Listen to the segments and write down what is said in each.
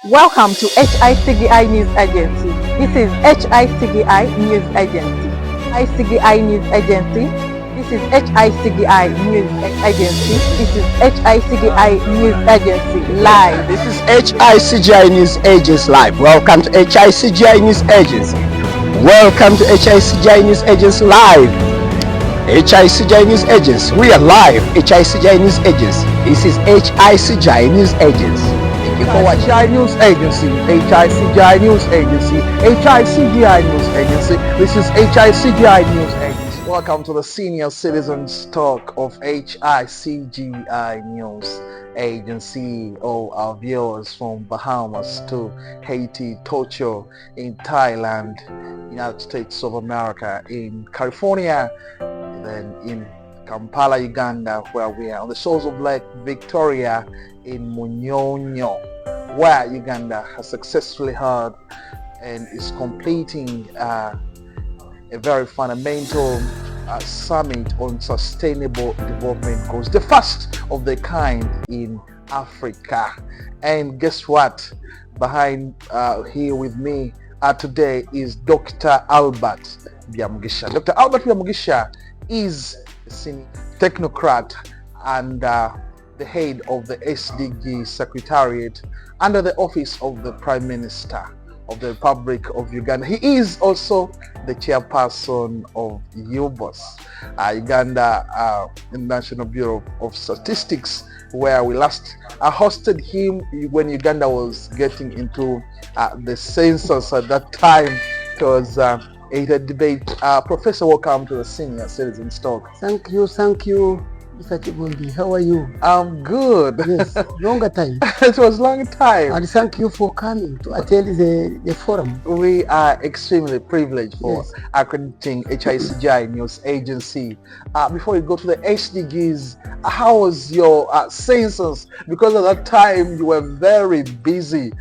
Welcome to HICGI News Agency. This is HICGI News Agency. HICGI News Agency. This is HICGI News Agency. This is HICGI News Agency Live. This is HICGI News Agency Live. Welcome to HICGI News Agency. Welcome to HICGI News Agency Live. HICGI News Agency. We are live. HICGI News Agency. This is HICGI News Agency. HICGI News Agency, HICGI News Agency, HICGI News Agency. This is HICGI News Agency. Welcome to the Senior Citizens Talk of HICGI News Agency. All our viewers from Bahamas to Haiti, Tokyo, in Thailand, United States of America, in California, then in Kampala, Uganda, where we are on the shores of Lake Victoria, in Munyonyo, where Uganda has successfully held and is completing a very fundamental summit on sustainable development goals, the first of the kind in Africa. And guess what? Behind here with me today is Dr. Albert Byamugisha. Dr. Albert Byamugisha is a senior technocrat and the head of the SDGs Secretariat under the office of the Prime Minister of the Republic of Uganda. He is also the chairperson of UBOS, Uganda National Bureau of Statistics, where we last hosted him when Uganda was getting into the census at that time. It was a debate. Professor, welcome to the Senior Citizens Talk. Thank you, Mr. Chibundi. How are you? I'm good. Yes, longer time. It was long time. And thank you for coming to attend the forum. We are extremely privileged for accrediting HICGI News Agency. Before we go to the SDGs, how was your census? Because at that time you were very busy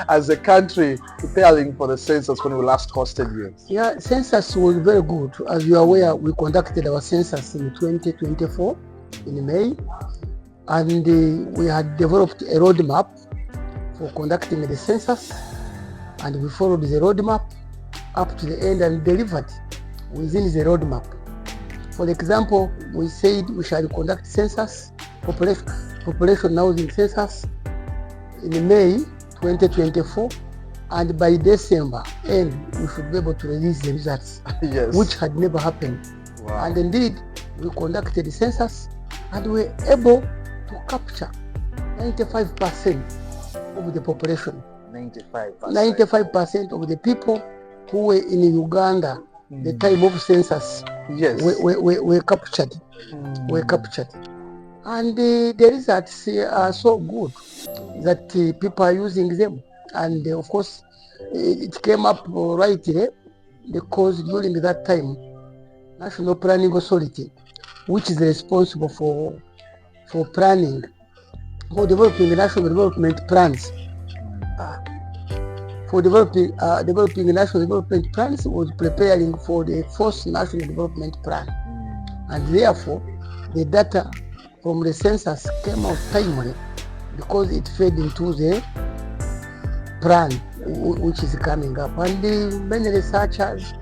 as a country preparing for the census when we last hosted you. Yeah, census was very good. As you are aware, we conducted our census in 2024 in May, and we had developed a roadmap for conducting the census, and we followed the roadmap up to the end and delivered within the roadmap. For example, we said we shall conduct census, population housing census in May 2024, and by December end we should be able to release the results, Yes. which had never happened. Wow. And indeed, we conducted the census and we were able to capture 95% of the population. 95%. 95% of the people who were in Uganda the time of census Yes. were captured. Were captured. And the results are so good that people are using them. And of course, it came up rightly because during that time, National Planning Authority, which is responsible for planning, for developing the national development plans, developing national development plans, was preparing for the fourth national development plan, and therefore the data from the census came out timely because it fed into the plan which is coming up, and many researchers,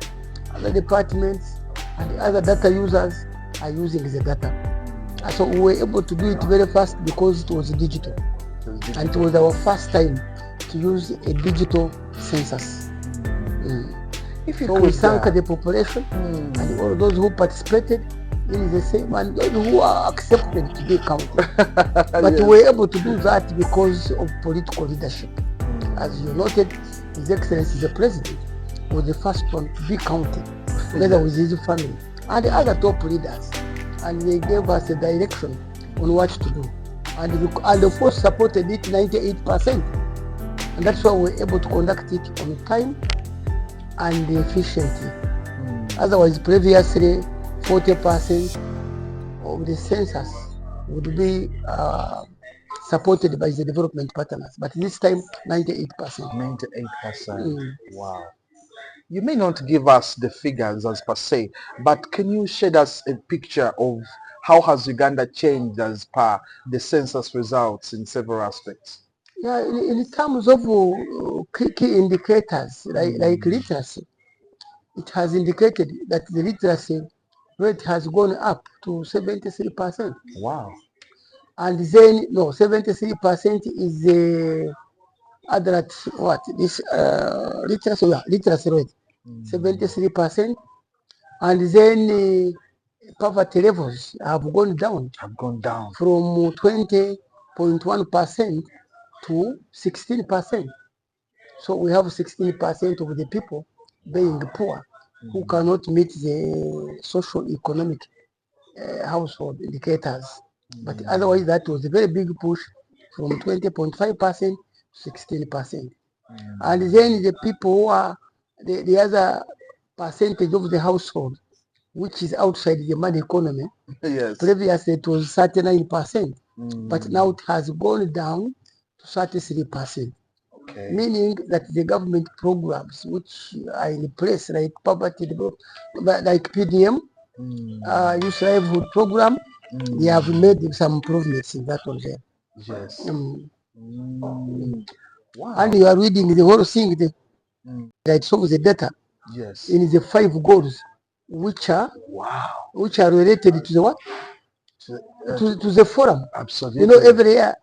other departments, and other data users are using the data. So we were able to do it very fast because it was digital, and it was our first time to use a digital census. If you So could, we thank the population and all those who participated in the same, and those who are accepted to be counted. But Yes. we were able to do that because of political leadership. As you noted, His Excellency the President was the first one to be counted, together with his family and the other top leaders, and they gave us a direction on what to do, and of course supported it 98%, and that's why we were able to conduct it on time and efficiently. Otherwise, previously 40% of the census would be supported by the development partners, but this time 98%. 98%. Wow. You may not give us the figures as per se, but can you shed us a picture of how has Uganda changed as per the census results in several aspects? Yeah, in terms of key indicators like literacy, it has indicated that the literacy rate has gone up to 73%. Wow. And then, no, 73% is the adult, what, this literacy rate, 73%. And then poverty levels have gone down from 20.1% to 16%. So we have 16% of the people being poor who cannot meet the social economic household indicators. But otherwise, that was a very big push from 20.5% to 16%. And then the people who are the other percentage of the household, which is outside the money economy, Yes. previously it was 39%, but now it has gone down to 33%. Okay. Meaning that the government programs which are in place, like poverty development, like PDM, youth livelihood program, they have made some improvements in that one there. Yes. Wow. And you are reading the whole thing, that shows the data. Yes. In the 5 goals, which are related to the what? To the forum. Absolutely. You know, every year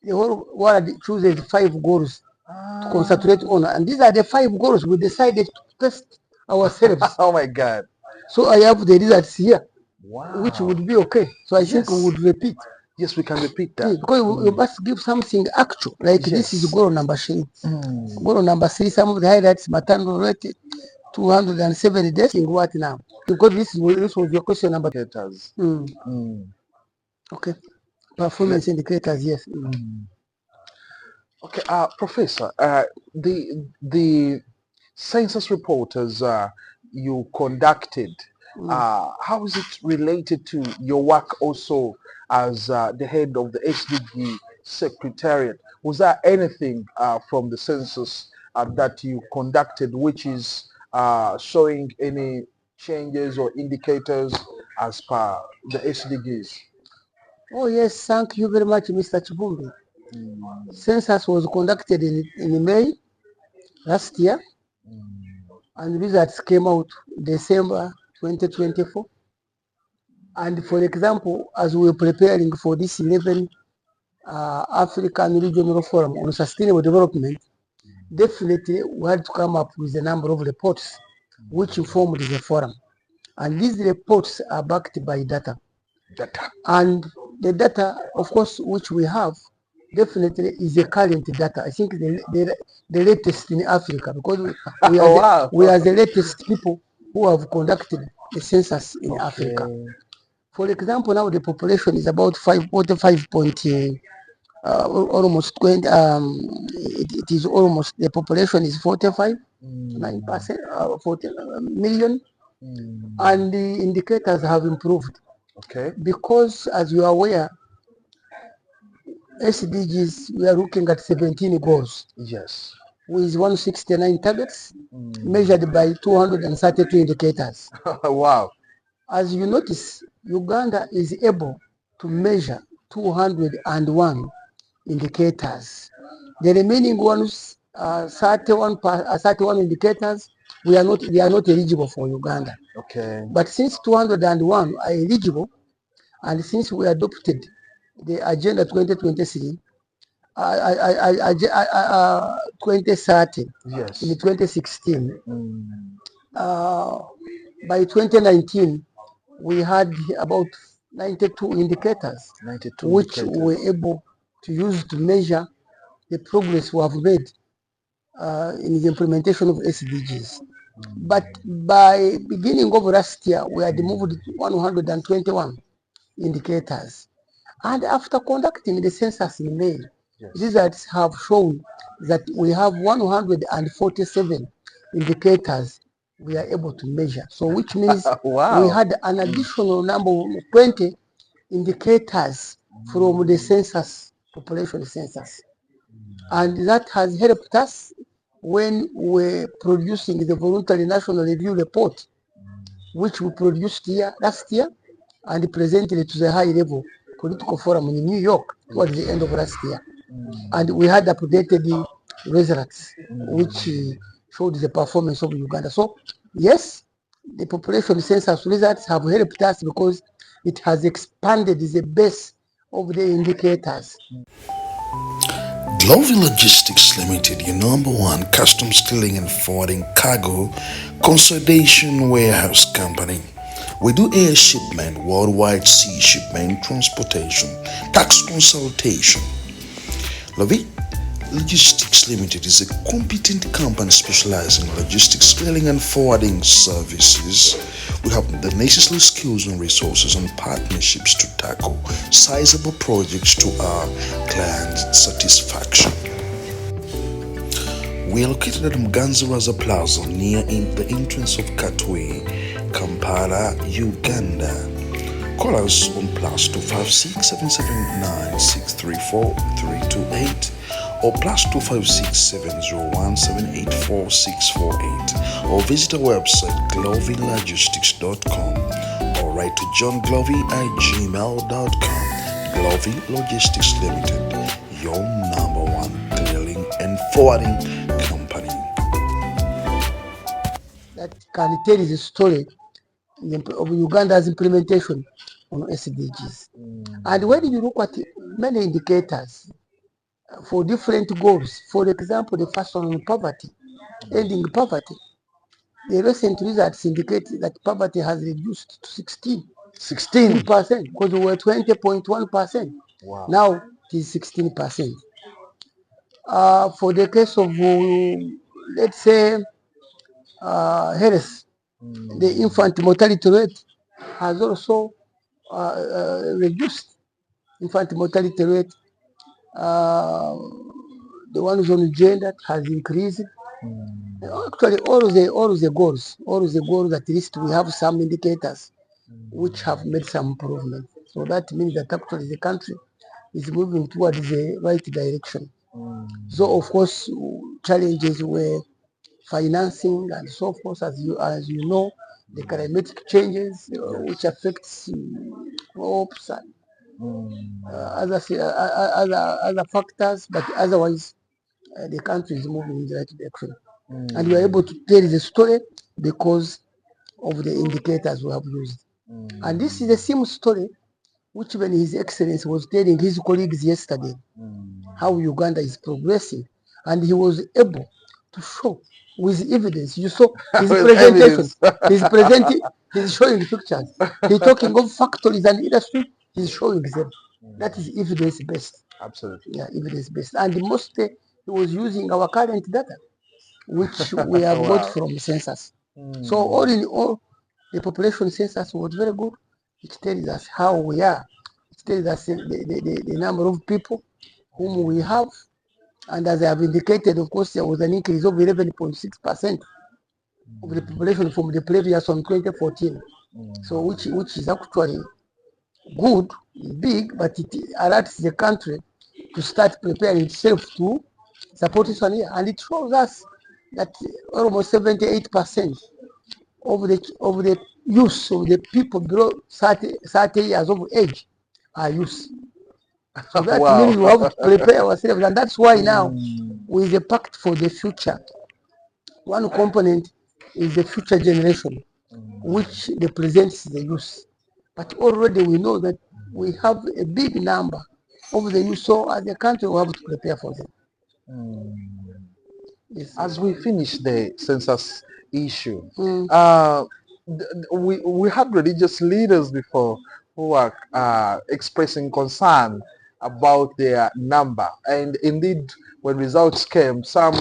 the whole world chooses 5 goals to concentrate on, and these are the 5 goals we decided to test ourselves. Oh my God. So I have the results here, Wow. which would be okay. So I think we would repeat. Yes, we can repeat that. Because we must give something actual. Like this is goal number 3. Goal number 3, some of the highlights, maternal rate, 207 days. In what now? Because this was your question number. Indicators. Okay. Performance indicators, yes. Okay, Professor, the census report as you conducted, how is it related to your work also as the head of the SDG Secretariat? Was there anything from the census that you conducted which is showing any changes or indicators as per the SDGs? Oh yes, thank you very much, Mr. Chibumbi. Census was conducted in May last year, and results came out December 2024. And for example, as we were preparing for this 11th African Regional Forum on Sustainable Development, definitely we had to come up with a number of reports which formed the forum. And these reports are backed by data. And the data, of course, which we have, definitely is the current data. I think the latest in Africa, because we are the latest people who have conducted the census in Africa. For example, now the population is about 45 point, almost 20. It is almost, the population is 45.9%, 40 million, and the indicators have improved. Okay. Because as you are aware, SDGs, we are looking at 17 goals. Yes. With 169 targets measured by 232 indicators. Wow. As you notice, Uganda is able to measure 201 indicators. The remaining ones, 31 indicators, they are not eligible for Uganda. Okay. But since 201 are eligible, and since we adopted the Agenda 2023, 2030, yes, in 2016, by 2019, we had about 92 indicators, which we were able to use to measure the progress we have made in the implementation of SDGs. But by beginning of last year, we had moved 121 indicators. And after conducting the census in May, results have shown that we have 147 indicators we are able to measure. So which means we had an additional number of 20 indicators from the census, population census. And that has helped us when we're producing the voluntary national review report, which we produced last year and presented it to the high level political forum in New York towards the end of last year. And we had updated the results, which showed the performance of Uganda. So, yes, the population census results have helped us because it has expanded the base of the indicators. Glovi Logistics Limited, your number one customs clearing and forwarding cargo consolidation warehouse company. We do air shipment, worldwide sea shipment, transportation, tax consultation. Glovi Logistics Limited is a competent company specializing in logistics clearing and forwarding services. We have the necessary skills and resources and partnerships to tackle sizable projects to our clients' satisfaction. We are located at Mganziraza Plaza near the entrance of Katwe, Kampala, Uganda. Call us on +256 779 634 328 or +256 701 784 648 or visit our website glovylogistics.com or write to johnglovy@gmail.com. Glovy Logistics Limited, your number one clearing and forwarding company. That can tell the story of Uganda's implementation on SDGs. And when you look at many indicators for different goals, for example, the first one on poverty, ending poverty, the recent results indicate that poverty has reduced to 16% because we were 20.1%. Wow. Now it is 16%. For the case of, let's say, health, the infant mortality rate has also reduced. Infant mortality rate, the one who's on gender has increased. Actually, all the goals, at least we have some indicators which have made some improvement. So that means that actually the country is moving towards the right direction. So of course, challenges were financing and so forth, as you know, the climatic changes which affects crops and other factors, but otherwise the country is moving in the right direction. And we are able to tell the story because of the indicators we have used. And this is the same story which even His Excellency was telling his colleagues yesterday, how Uganda is progressing. And he was able to show with evidence. You saw his presentation. He's showing pictures. He's talking of factories and industry. He's showing them. That is evidence-based. Absolutely. Yeah, evidence-based. And mostly he was using our current data, which we have got from census. So all in all, the population census was very good. It tells us how we are. It tells us the number of people whom we have. And as I have indicated, of course, there was an increase of 11.6% of the population from the previous one, 2014. So which is actually good, big, but it alerts the country to start preparing itself to support this one here. And it shows us that almost 78% of the youth, of the people below 30 years of age are youth. So that means we have to prepare ourselves, and that's why now with the Pact for the Future, one component is the future generation, which represents the youth. But already we know that we have a big number of the youth, so as a country we have to prepare for them. Yes. As we finish the census issue, we had religious leaders before who are expressing concern about their number, and indeed when results came, some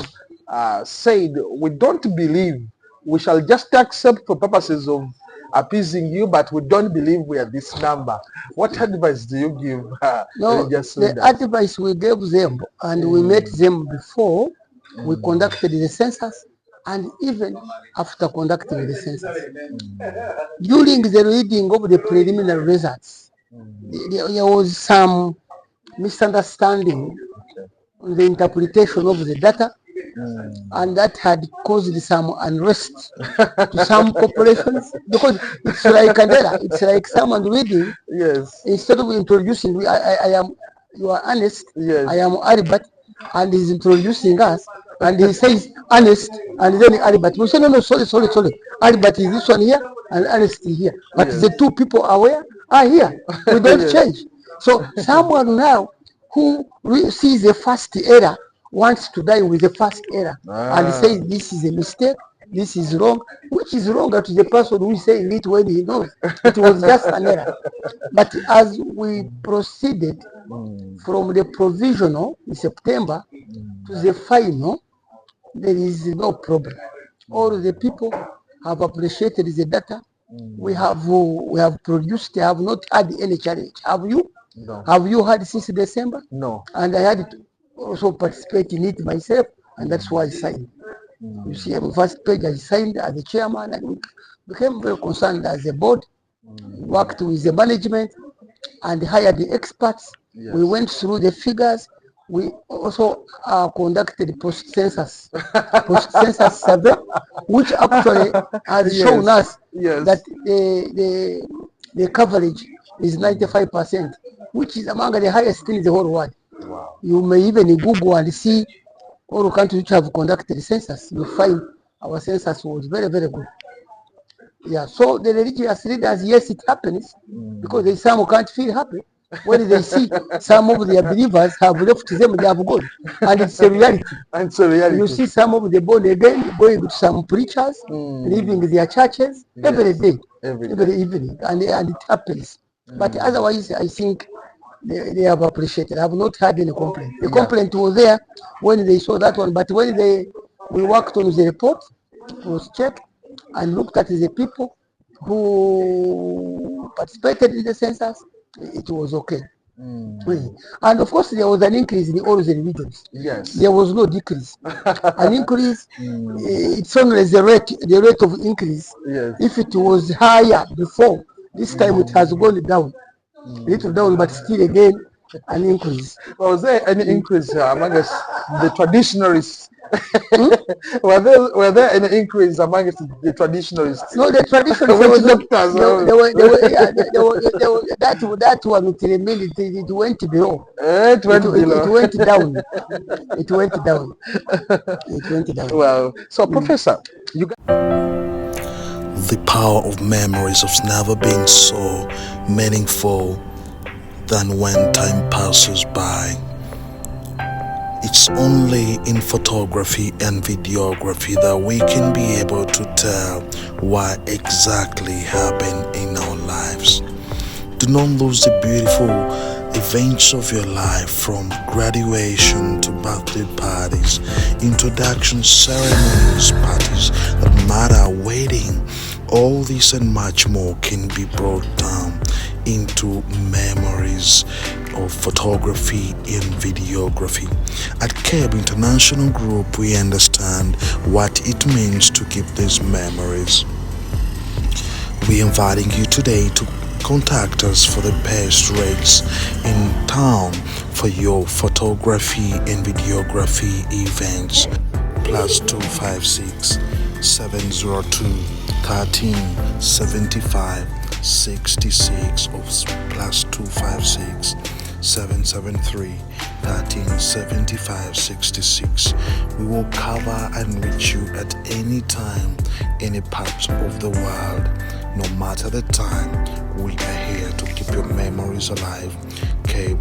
said, we don't believe, we shall just accept for purposes of appeasing you, but we don't believe we are this number. What advice do you give religious leaders? The advice we gave them, and we met them before we conducted the census, and even after conducting the census. During the reading of the preliminary results, there was some misunderstanding on the interpretation of the data, and that had caused some unrest to some populations, because it's like Candela, it's like someone reading. Yes. Instead of introducing, you are honest. Yes. I am Albert, and he's introducing us, and he says honest, and then Albert. We say, no, no, sorry. Albert is this one here, and honest is here. But Yes. the two people are here. We don't Yes. change. So someone now who sees the first error wants to die with the first error and says this is a mistake, this is wrong, which is wrong to the person who is saying it when he knows it was just an error. But as we proceeded from the provisional in September to the final, there is no problem. All the people have appreciated the data. We have produced. I have not had any challenge. Have you? No. Have you had since December? No. And I had to also participate in it myself, and that's why I signed. You see, on the first page I signed as the chairman, and we became very concerned as a board, worked with the management, and hired the experts. Yes. We went through the figures. We also conducted post-census survey, which actually has shown us that the coverage is 95%, which is among the highest in the whole world. Wow. You may even Google and see all the countries which have conducted the census. You find our census was very, very good. Yeah, so the religious leaders, yes, it happens because they some can't feel happy when they see some of their believers have left them, they have gone, and it's a reality. And it's a reality. You see some of the born again going to some preachers, leaving their churches every day, every evening, and it happens. But otherwise, I think they have appreciated. I have not had any complaint. The complaint was there when they saw that one, but when we worked on the report, it was checked and looked at the people who participated in the census, it was okay. And of course, there was an increase in all the religions. Yes. There was no decrease. An increase, it's only the rate of increase. Yes. If it was higher before, this time it has gone down. A little down, but still again an increase. Was there any increase among us, the traditionalists? Were there any increase among the traditionalists? No, the traditionalists. That one it went below. It went below. It went down. It went down. It went down. Well, so Professor, you got The power of memories has never been so meaningful than when time passes by. It's only in photography and videography that we can be able to tell what exactly happened in our lives. Do not lose the beautiful events of your life, from graduation to birthday parties, introduction ceremonies, parties that matter, wedding. All this and much more can be brought down into memories of photography and videography. At KEB International Group, we understand what it means to keep these memories. We're inviting you today to contact us for the best rates in town for your photography and videography events. +256 702 13 75 66 or +256 773 13 75 66. We will cover and reach you at any time, any part of the world. No matter the time, we are here to keep your memories alive. Okay,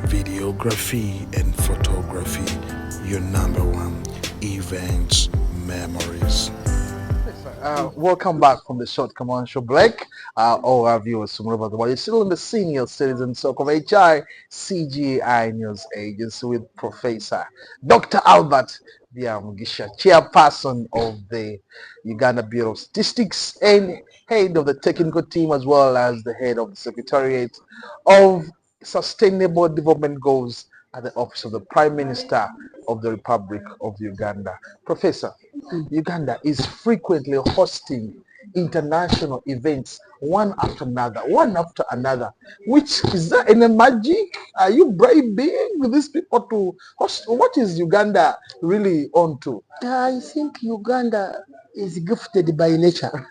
videography and photography, your number one events memories. Welcome back from the short commercial break. All our viewers from all over the world. You're still in the Senior Citizen Talk of HI CGI News Agency with Professor Dr. Albert Byamugisha, chairperson of the Uganda Bureau of Statistics and head of the technical team, as well as the head of the Secretariat of Sustainable Development Goals at the Office of the Prime Minister of the Republic of Uganda. Professor, Uganda is frequently hosting international events one after another. Which is that any magic? Are you bribing these people to host? What is Uganda really on to? I think Uganda is gifted by nature.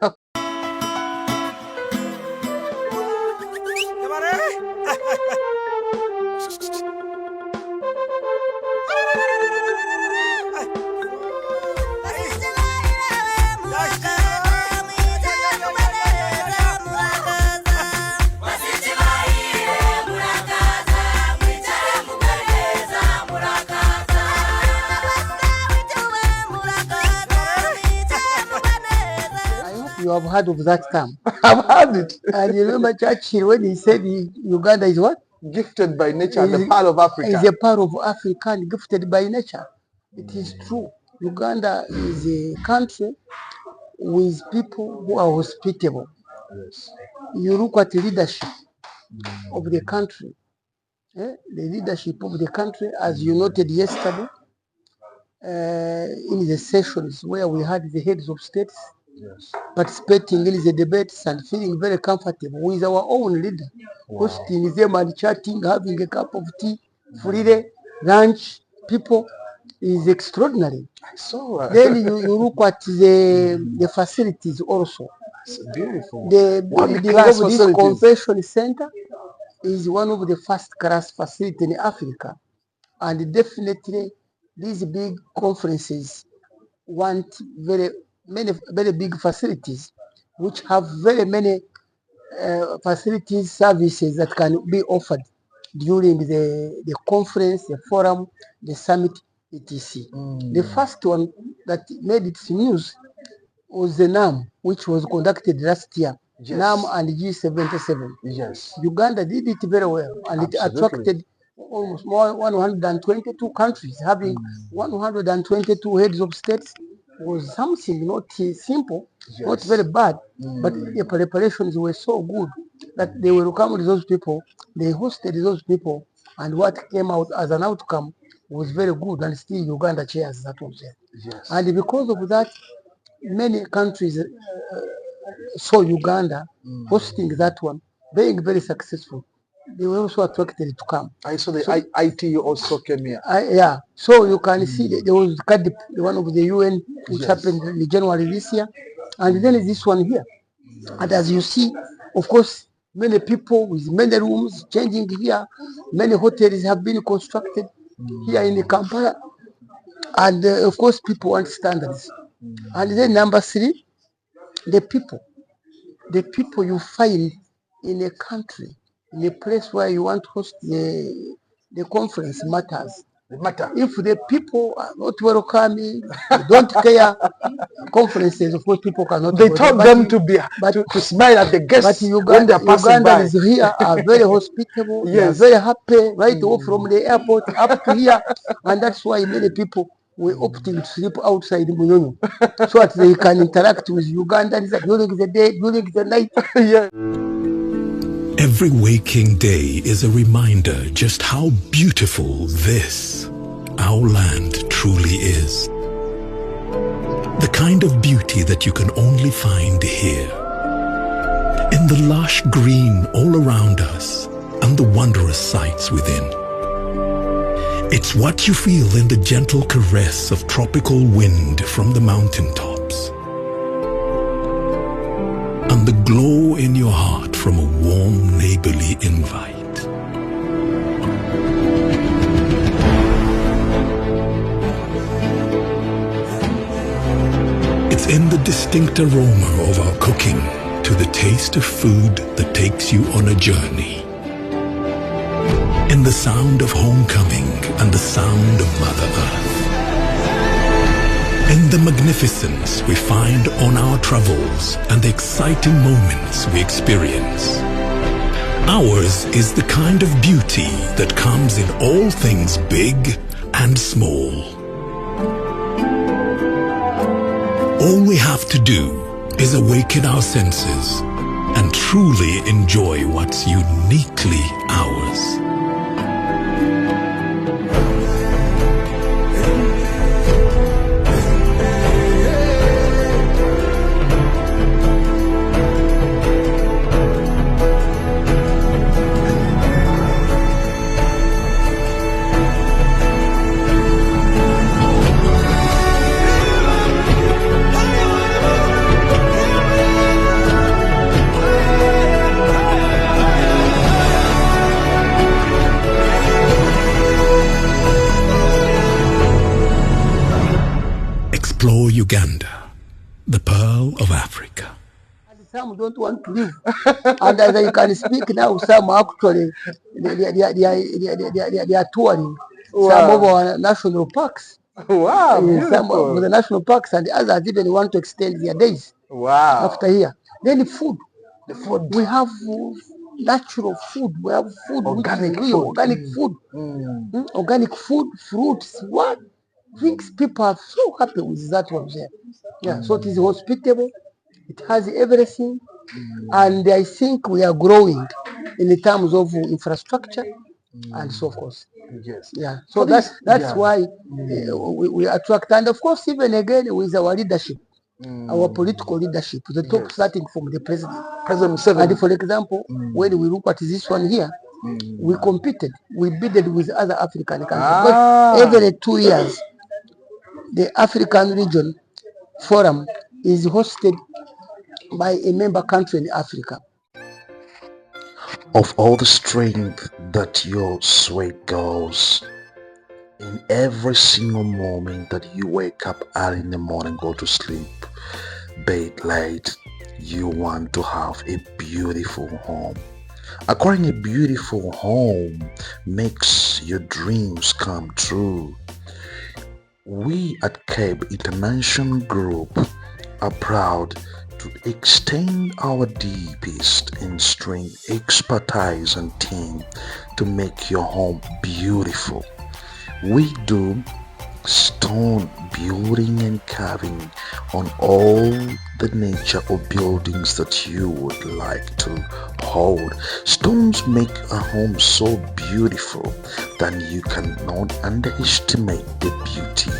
You have heard of that term. I've heard it. And you remember Churchill when he said Uganda is what? Gifted by nature, the part of Africa. Is a part of Africa and gifted by nature. It is true. Uganda is a country with people who are hospitable. Yes. You look at the leadership of the country. The leadership of the country, as you noted yesterday, in the sessions where we had the heads of states participating in the debates and feeling very comfortable with our own leader, hosting them and chatting, having a cup of tea, freely, lunch, people is extraordinary. I saw that. Then you look at the facilities also. It's beautiful. The building of this convention center is one of the first class facilities in Africa. And definitely these big conferences want very big facilities, which have very many facilities, services that can be offered during the conference, the forum, the summit, etc. The first one that made its news was the NAM, which was conducted last year. Yes. NAM and G77. Yes. Uganda did it very well, and it attracted almost more 122 countries, having 122 heads of states. Was something not simple, not very bad, but the preparations were so good that they welcomed those people, they hosted those people, and what came out as an outcome was very good, and still Uganda chairs that was there. Yes. And because of that, many countries saw Uganda hosting that one, being very successful. They were also attracted to come. I saw the IT also came here. Yeah, so you can see that there was CADIP, one of the UN, which happened in January this year, and then this one here. And as you see, of course, many people with many rooms changing here, many hotels have been constructed here in Kampala, and of course, people want standards. And then number three, the people you find in a country, in a place where you want to host the conference matters. If the people are not welcoming, they don't care, conferences, of course, people cannot. They told them to smile at the guests when they're passing by. Ugandans here are very hospitable, they are very happy, right off from the airport up to here, and that's why many people were opting to sleep outside Munyonyo, so that they can interact with Ugandans during the day, during the night. Every waking day is a reminder just how beautiful this, our land, truly is. The kind of beauty that you can only find here. In the lush green all around us and the wondrous sights within. It's what you feel in the gentle caress of tropical wind from the mountaintops. And the glow in your heart from a warm neighborly invite. It's in the distinct aroma of our cooking to the taste of food that takes you on a journey. In the sound of homecoming and the sound of Mother Earth. In the magnificence we find on our travels and the exciting moments we experience. Ours is the kind of beauty that comes in all things big and small. All we have to do is awaken our senses and truly enjoy what's uniquely ours. Explore Uganda, the pearl of Africa. Some don't want to live. And as I can speak now, some actually, they are touring some of our national parks. Wow, Some of the national parks, and the others even want to extend their days. Wow. After here, then food. The food. We have natural food. We have food Organic which is real, food. organic food. Organic food, fruits, what things people are so happy with that one there. Yeah, so it is hospitable, it has everything, and I think we are growing in terms of infrastructure and so forth. Yes. Yeah, so that's why we attract, and of course, even again with our leadership, our political leadership, the top starting from the president. President Museveni. And for example, when we look at this one here, we competed, we bidded with other African countries. Because every 2 years, the African region forum is hosted by a member country in Africa. Of all the strength that your sweat goes in every single moment that you wake up early in the morning, go to sleep, bed late, you want to have a beautiful home. Acquiring a beautiful home makes your dreams come true. We at Cape International Group are proud to extend our deepest and strength expertise and team to make your home beautiful. We do stone building and carving on all the nature of buildings that you would like to hold. Stones make a home so beautiful that you cannot underestimate the beauty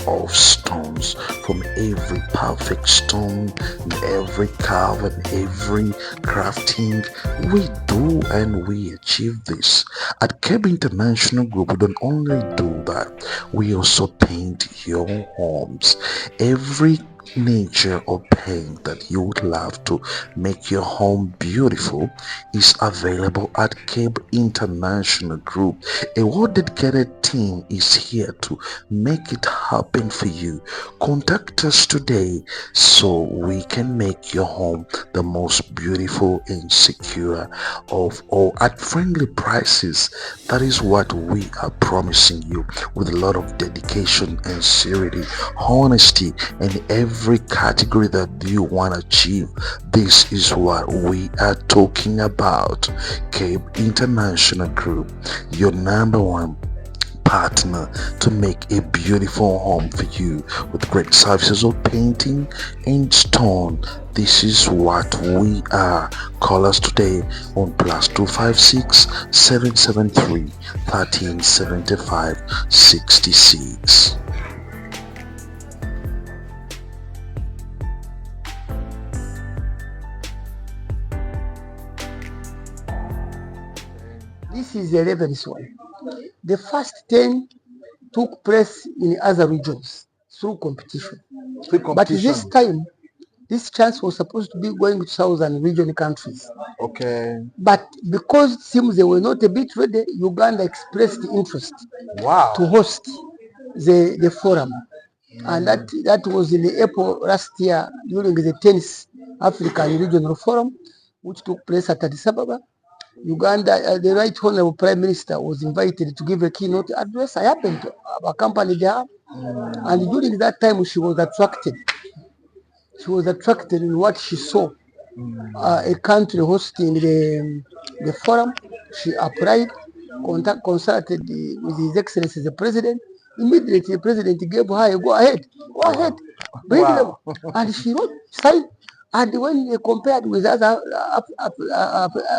of stones. From every perfect stone and every carve and every crafting, we do and we achieve this. At Cape International Group, we don't only do that, we also paint your homes. Every nature of paint that you would love to make your home beautiful is available at Cape International Group. A well-dedicated team is here to make it happen for you. Contact us today so we can make your home the most beautiful and secure of all at friendly prices. That is what we are promising you, with a lot of dedication and sincerity, honesty, and every category that you want to achieve. This is what we are talking about. Cape International Group, your number one partner to make a beautiful home for you with great services of painting and stone. This is what we are. Call us today on +256 773 1375 66. This is the 11th one. The first 10 took place in other regions through competition. But this time, this chance was supposed to be going to southern region countries. Okay. But because it seems they were not a bit ready, Uganda expressed interest to host the forum. And that was in April last year during the 10th African Regional Forum, which took place at Addis Ababa. Uganda, the Right Honorable Prime Minister was invited to give a keynote address. I happened to accompany her, and during that time she was attracted. She was attracted in what she saw. A country hosting the forum. She applied, consulted with His Excellency the President. Immediately, the President gave her a go ahead. Go ahead, bring them. And she wrote, signed. And when they compared with other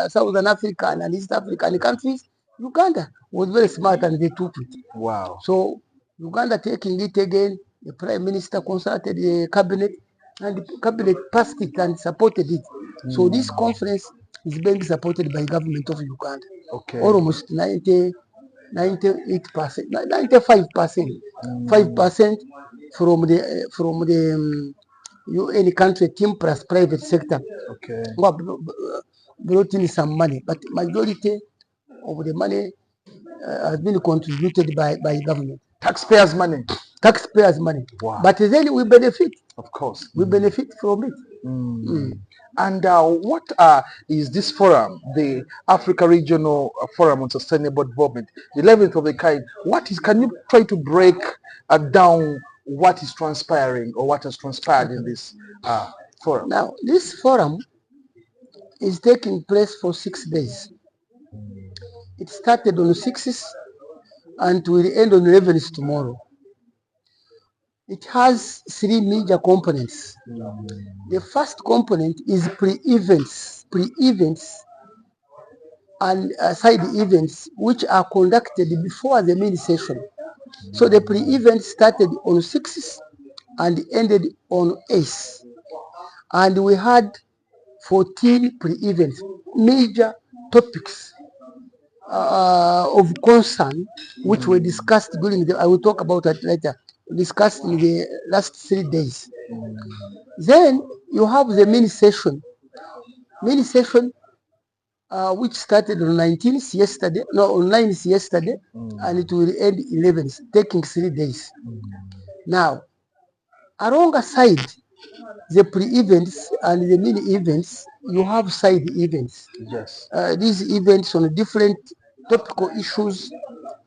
Southern African and East African countries, Uganda was very smart and they took it. Wow. So Uganda taking it again, the Prime Minister consulted the cabinet, and the cabinet passed it and supported it. So this conference is being supported by government of Uganda. Okay. Almost 98%, 95%, 5% from the UN country team plus private sector. Okay. Brought in some money, but majority of the money has been contributed by government. Taxpayers' money. Taxpayers' money. Wow. But then we benefit. Of course. We benefit from it. And what is this forum, the Africa Regional Forum on Sustainable Development, the 11th of the kind? Can you try to break down what is transpiring or what has transpired in this Forum. Now, this forum is taking place for 6 days. It started on 6th and will end on 11th tomorrow. It has 3 major components. The first component is pre-events and side events which are conducted before the main session. So the pre-event started on 6th and ended on 8th. And we had 14 pre-events, major topics of concern, which were discussed during I will talk about that later, discussed in the last 3 days. Then you have the mini session, which started on 19th yesterday, no, on 9th yesterday, and it will end 11th, taking 3 days. Now, alongside the pre-events and the mini events, you have side events. Yes. These events on different topical issues,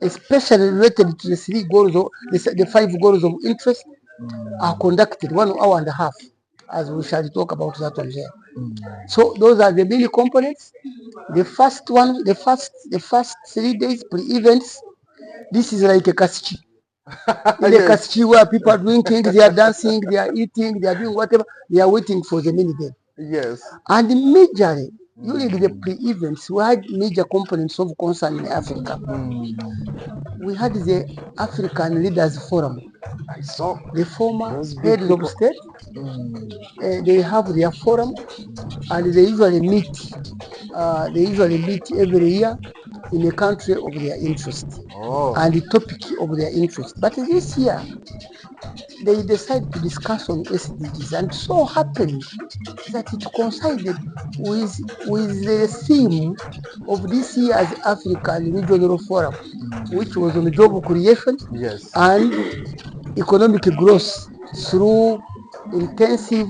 especially related to the 3 goals of the 5 goals of interest, are conducted 1 hour and a half, as we shall talk about that on there. So those are the mini components. The first one, the first 3 days pre-events, this is like a kasichi. In a kasichi where people are doing things, they are dancing, they are eating, they are doing whatever, they are waiting for the mini day. Yes. And majorly, during the pre-events, we had major components of concern in Africa. We had the African Leaders Forum. I saw the former those big heads of people. state. They have their forum, and they usually meet. Every year in a country of their interest and the topic of their interest. But this year, they decided to discuss on SDGs, and so happened that it coincided with the theme of this year's African Regional Forum, which was on job creation and economic growth through intensive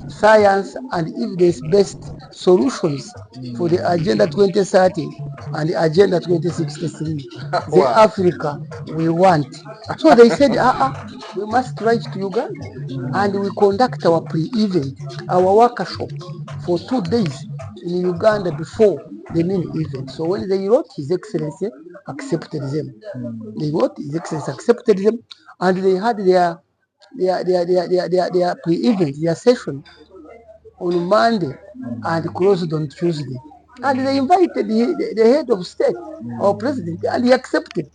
science and evidence-based solutions for the Agenda 2030 and the Agenda 2063, the Africa we want. So they said, we must write to Uganda, and we conduct our pre-event, our workshop for 2 days in Uganda before the main event. So when they wrote, His Excellency accepted them. They wrote, His Excellency accepted them, and they had their pre-event, their session on Monday and closed on Tuesday. And they invited the head of state, our president, and he accepted.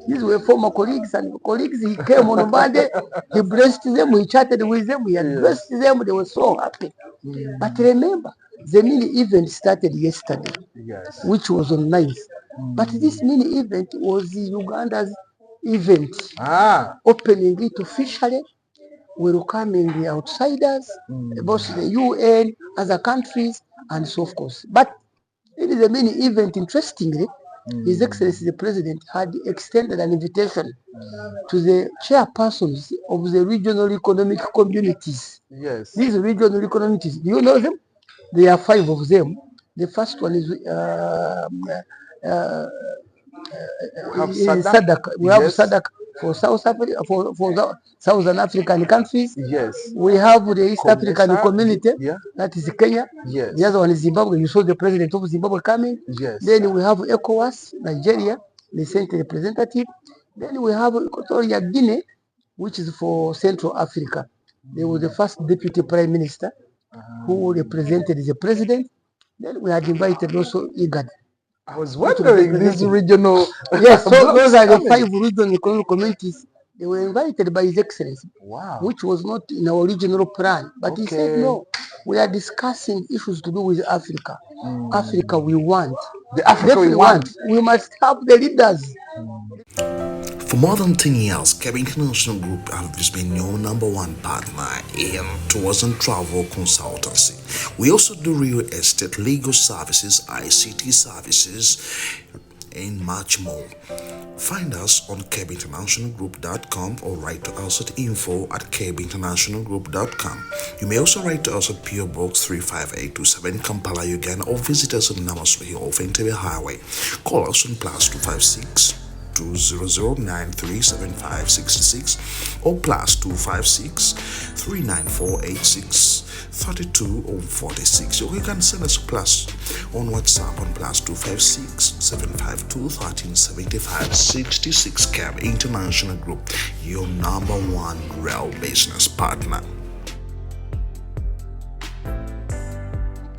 These were former colleagues, and colleagues, he came on Monday, he blessed them, he chatted with them, he had blessed them, they were so happy. But remember, the mini event started yesterday, which was on 9th. But this mini event was Uganda's event, opening it officially, welcoming the outsiders, both the UN, other countries, and so forth. But it is a mini event. Interestingly, His Excellency the President had extended an invitation to the chairpersons of the regional economic communities. These regional economic communities, do you know them? There are 5 of them. The first one is SADC. We have SADC for South Africa, for the Southern African countries. We have the East African community, that is Kenya. The other one is Zimbabwe. You saw the president of Zimbabwe coming. Then we have ECOWAS, Nigeria, the sent representative. Then we have Equatorial Guinea, which is for Central Africa. There was the first deputy prime minister who represented the president. Then we had invited also IGAD. I was wondering these regional. Yes, so those are the 5 regional economic communities. They were invited by His Excellency, which was not in our original plan. But he said, no, we are discussing issues to do with Africa. Africa we want. The Africa we want. We must have the leaders. For more than 10 years, Kebbi International Group has been your #1 partner in tours and travel consultancy. We also do real estate, legal services, ICT services, and much more. Find us on kebbinternationalgroup.com or write to us at info@kebbinternationalgroup.com. You may also write to us at PO Box 35827 Kampala, Uganda, or visit us on Namaswahi off Entebbe Highway. Call us on +256 200937566 or +256 3948632 or 46. Or you can send us a plus on WhatsApp on +256 752 1375 66. Cab International Group, your #1 rail business partner.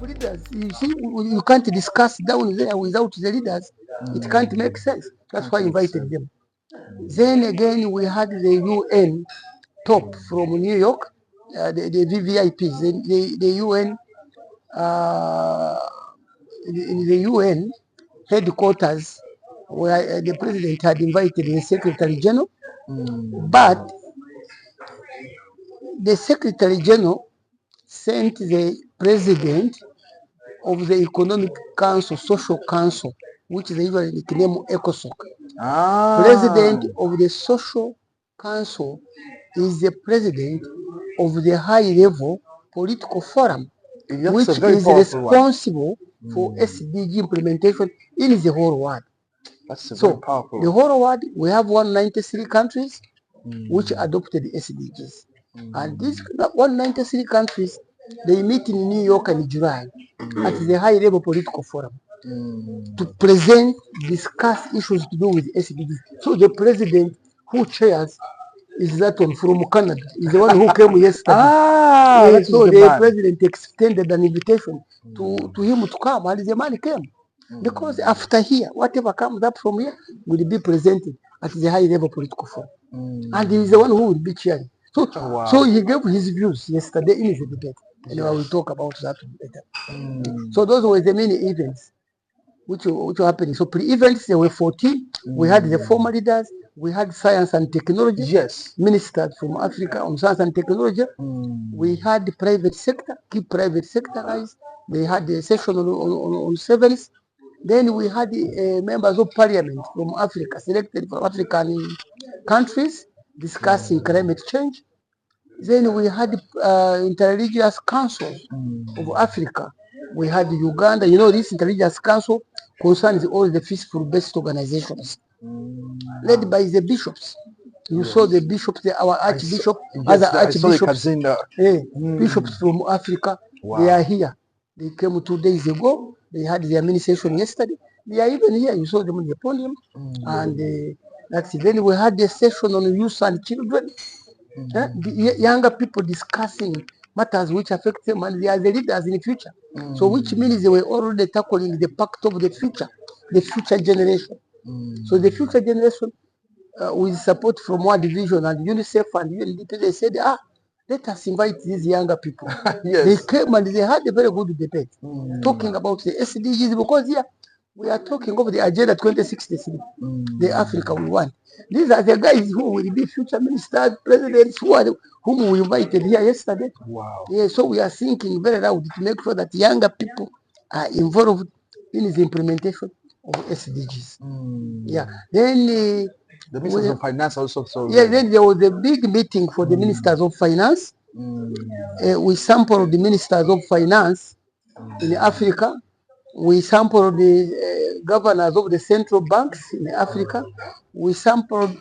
Leaders, you see, you can't discuss down there without the leaders. It can't make sense. That's why I invited them. Then again, we had the UN top from New York, the VVIPs, the UN, the UN headquarters, where the president had invited the Secretary General, but the Secretary General sent the president of the Economic Council, Social Council, which they usually nickname ECOSOC. President of the Social Council is the president of the high-level political forum, which is responsible for SDG implementation in the whole world. So the whole world, we have 193 countries which adopted the SDGs. And these 193 countries, they meet in New York in July at the high-level political forum to present, discuss issues to do with SDGs. So the president who chairs is that one from Canada. Is the one who came yesterday. So the president extended an invitation to him to come, and the man came. Because after here, whatever comes up from here will be presented at the high-level political forum. And he is the one who will be chairing. So he gave his views yesterday in his debate. And I will talk about that later. So those were the many events which were happening. So pre-events, there were 14. We had the former leaders. We had science and technology. Yes. Ministers from Africa on science and technology. We had the private sector, key private sector guys. They had the session on sevens. Then we had the members of parliament from Africa, selected from African countries, discussing climate change. Then we had Interreligious Council of Africa. We had Uganda. You know, this Interreligious Council concerns all the peaceful-based organizations led by the bishops. You saw the bishops, our archbishop, other archbishops, bishops from Africa. They are here. They came 2 days ago. They had their ministration yesterday. They are even here. You saw them on the podium. And that's it. Then we had the session on youth and children. The younger people discussing matters which affect them, and they are the leaders in the future. So which means they were already tackling the pact of the future generation. So the future generation, with support from World Vision and UNICEF and UNDP, they said, let us invite these younger people. They came and they had a very good debate, talking about the SDGs, because here we are talking of the Agenda 2063, the Africa we want. These are the guys who will be future ministers, presidents, whom we invited here yesterday. Yeah, so we are thinking very loud to make sure that younger people are involved in the implementation of SDGs. Yeah. Then the ministers of finance also. Then there was a big meeting for the ministers of finance. We sampled the ministers of finance in Africa. We sampled the governors of the central banks in Africa. We sampled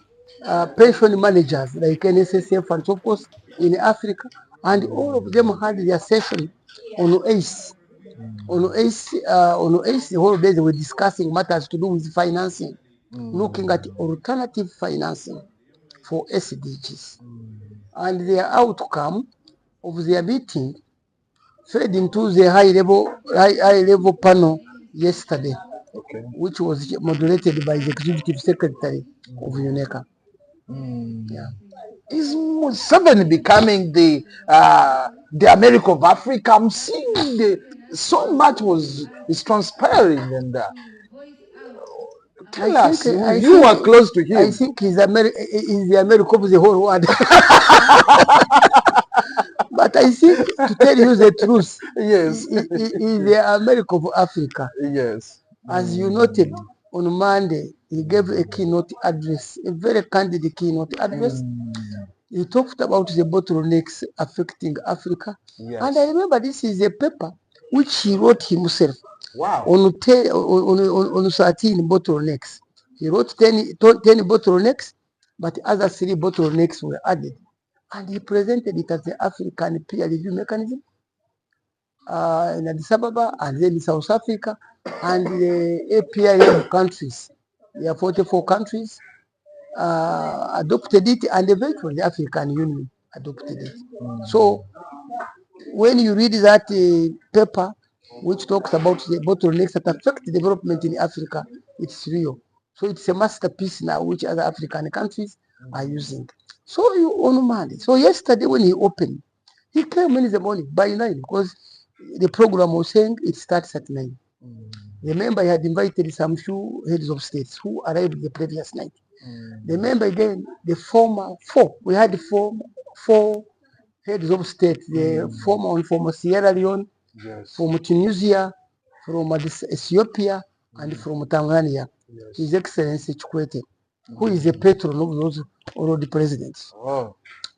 pension managers like NSSF and so forth in Africa. And all of them had their session on ACE. On ACE, the whole day they were discussing matters to do with financing, looking at alternative financing for SDGs. And the outcome of their meeting fed into the high level panel yesterday, which was moderated by the executive secretary of UNECA. Is Museveni becoming the America of Africa? I'm seeing so much is transpiring, and tell us, you are close to him. I think he's the America of the whole world. But I think, to tell you the truth, he's the America of Africa. Yes. As you noted, on Monday, he gave a keynote address, a very candid keynote address. He talked about the bottlenecks affecting Africa. And I remember this is a paper which he wrote himself on 13 bottlenecks. He wrote 10 bottlenecks, but other 3 bottlenecks were added. And he presented it as the African peer review mechanism in Addis Ababa and then in South Africa and the APIM countries. There are 44 countries adopted it, and eventually the African Union adopted it. So when you read that paper, which talks about the bottlenecks that affect development in Africa, it's real. So it's a masterpiece now, which other African countries are using. So you understand. So yesterday when he opened, he came in the morning by 9 because the program was saying it starts at 9. Remember, he had invited some few heads of states who arrived the previous night. Remember again, the former 4. We had four heads of state, the former one from Sierra Leone, from Tunisia, from Ethiopia, and from Tanzania. His Excellency Chikwete, who is a patron of those already presidents.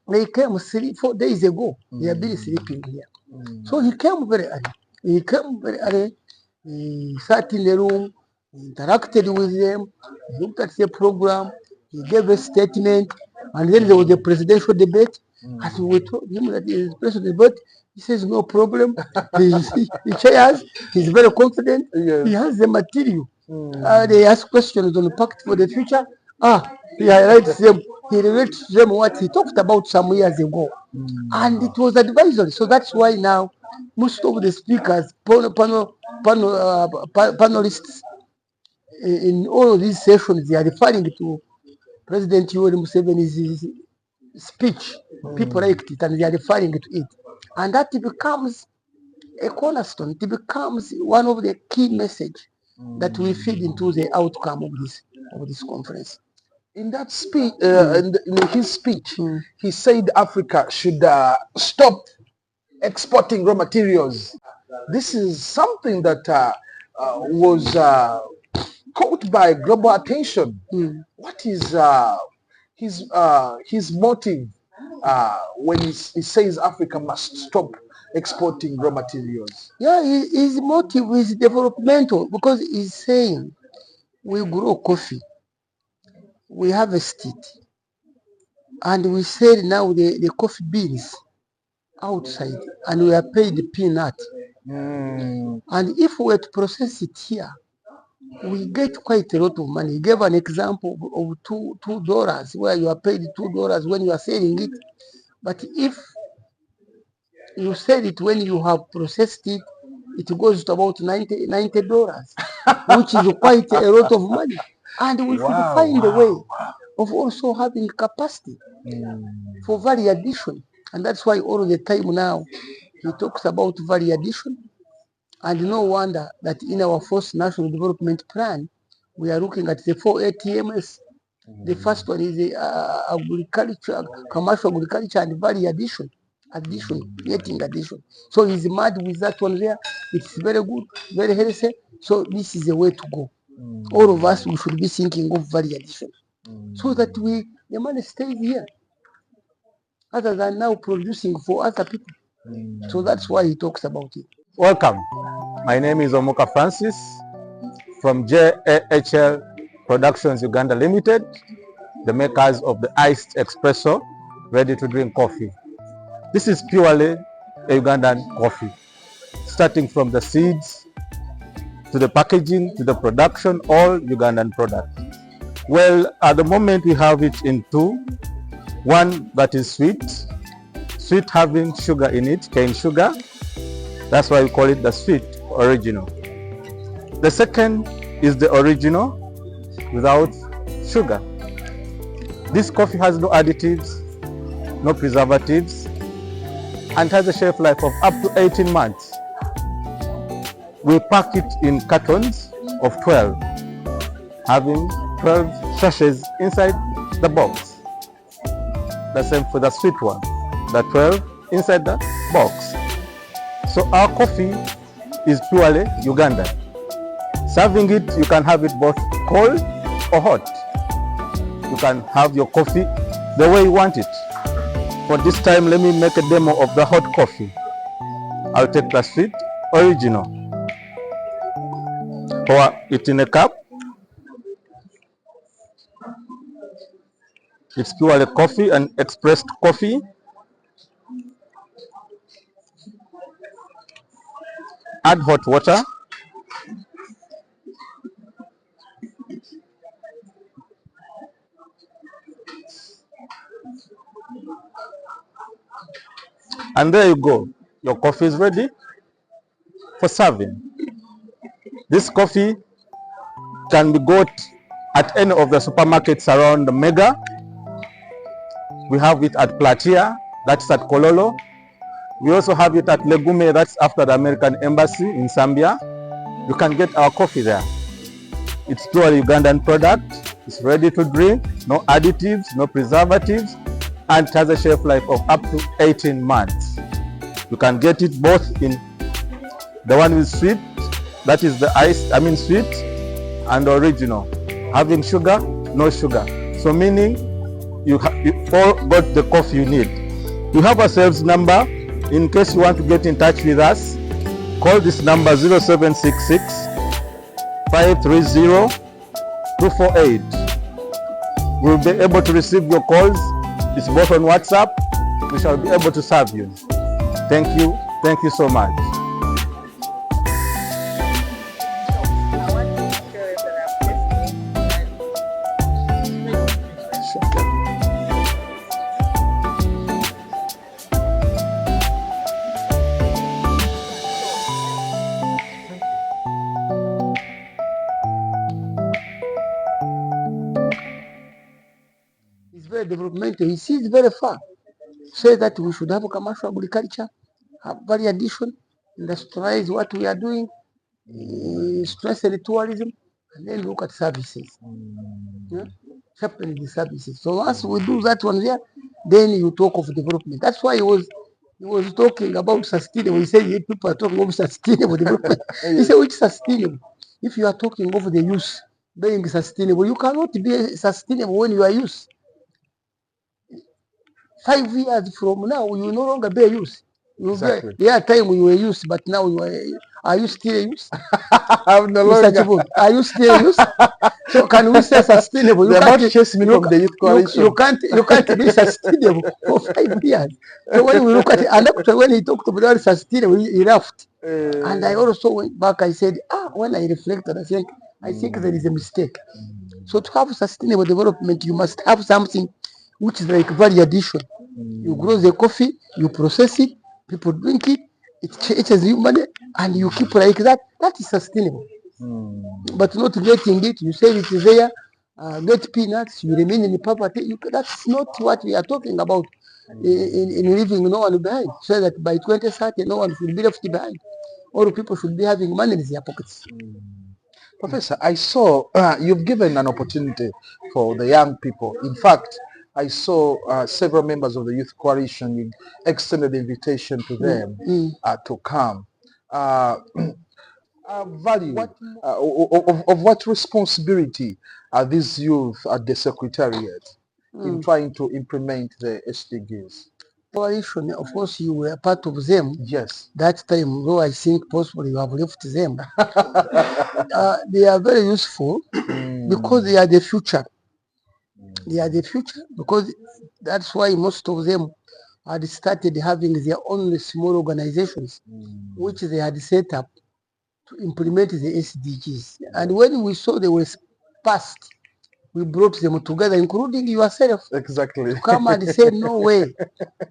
They came 4 days ago. They have been sleeping here. So he came very early. He sat in the room, he interacted with them, he looked at the program, he gave a statement, and then there was a presidential debate. As we told him that there is a presidential debate, he says no problem. He chairs, he's very confident, he has the material. They ask questions on the pact for the future. He highlights them, he relates them what he talked about some years ago. And it was advisory. So that's why now most of the speakers, panelists in all of these sessions, they are referring to President Yoweri Museveni's speech. People liked it and they are referring to it. And that becomes a cornerstone. It becomes one of the key messages that we feed into the outcome of this conference. In that speech, in his speech, he said Africa should stop exporting raw materials. This is something that was caught by global attention. What is his motive when he says Africa must stop exporting raw materials? Yeah, his motive is developmental because he's saying we grow coffee, we harvest it, and we sell now the coffee beans outside, and we are paid the peanut. And if we were to process it here, we get quite a lot of money. He gave an example of $2 where you are paid $2 when you are selling it. But if you sell it when you have processed it, it goes to about $90, which is quite a lot of money. And we should find a way of also having capacity for value addition. And that's why all the time now he talks about value addition. And no wonder that in our first National Development Plan, we are looking at the 4 ATMs. The first one is the agriculture, commercial agriculture and value addition. Getting addition. So he's mad with that one there. It's very good, very healthy. So this is the way to go. All of us, we should be thinking of value addition. So that the money stays here. Other than now producing for other people. So that's why he talks about it. Welcome. My name is Omuka Francis from JAHL Productions Uganda Limited, the makers of the iced espresso, ready to drink coffee. This is purely a Ugandan coffee, starting from the seeds to the packaging to the production, all Ugandan product. Well, at the moment we have it in 2. One that is sweet having sugar in it, cane sugar. That's why we call it the sweet original. The second is the original without sugar. This coffee has no additives, no preservatives, and has a shelf life of up to 18 months. We pack it in cartons of 12, having 12 sachets inside the box. The same for the sweet one, the 12 inside the box. So our coffee is purely Ugandan. Serving it, you can have it both cold or hot. You can have your coffee the way you want it. For this time, let me make a demo of the hot coffee. I'll take the sweet original, pour it in a cup, It's purely coffee and expressed coffee. Add hot water. And there you go. Your coffee is ready for serving. This coffee can be got at any of the supermarkets around the Mega. We have it at Platia, that's at Kololo. We also have it at Legume, that's after the American Embassy in Zambia. You can get our coffee there. It's purely Ugandan product. It's ready to drink, no additives, no preservatives, and it has a shelf life of up to 18 months. You can get it both in the one with sweet, that is the sweet, and original. Having sugar, no sugar. So meaning you all got the coffee you need. We have a sales number. In case you want to get in touch with us, call this number 0766 530 248. We'll be able to receive your calls. It's both on WhatsApp. We shall be able to serve you. Thank you. Thank you so much. Very developmental. He sees very far. Say that we should have a commercial agriculture, have value addition, industrialize what we are doing, strengthen tourism, and then look at services. Yeah? Sharpen the services. So once we do that one there, then you talk of development. That's why he was talking about sustainable. He said people are talking about sustainable development. He said, which sustainable? If you are talking of the youth being sustainable, you cannot be sustainable when you are youth. 5 years from now, you will no longer be a youth. Exactly. There are time when you were youth, but now you are you still a youth? I'm no Mr. longer. Chibu, are you still a youth? So can we say sustainable? They're about to chase me from the youth coalition. You can't be sustainable for 5 years. So when we look at it, and actually when he talked about sustainable, he laughed. And I also went back, I said, when I reflected, I think there is a mistake. So to have sustainable development, you must have something which is like value addition. You grow the coffee, you process it, people drink it, it changes you money, and you keep like that. That is sustainable. But not getting it, you say it is there, get peanuts, you remain in poverty. That's not what we are talking about in leaving no one behind. So that by 2030, no one should be left behind. All people should be having money in their pockets. Professor, I saw you've given an opportunity for the young people. In fact, I saw several members of the Youth Coalition. You extended the invitation to them to come. Value of what responsibility are these youth at the Secretariat in trying to implement the SDGs? Coalition, of course, you were part of them. Yes. That time, though I think possibly you have left them. They are very useful because they are the future. They are the future because that's why most of them had started having their own small organizations, which they had set up to implement the SDGs. And when we saw they were passed, we brought them together, including yourself. Exactly. To come and say, no way,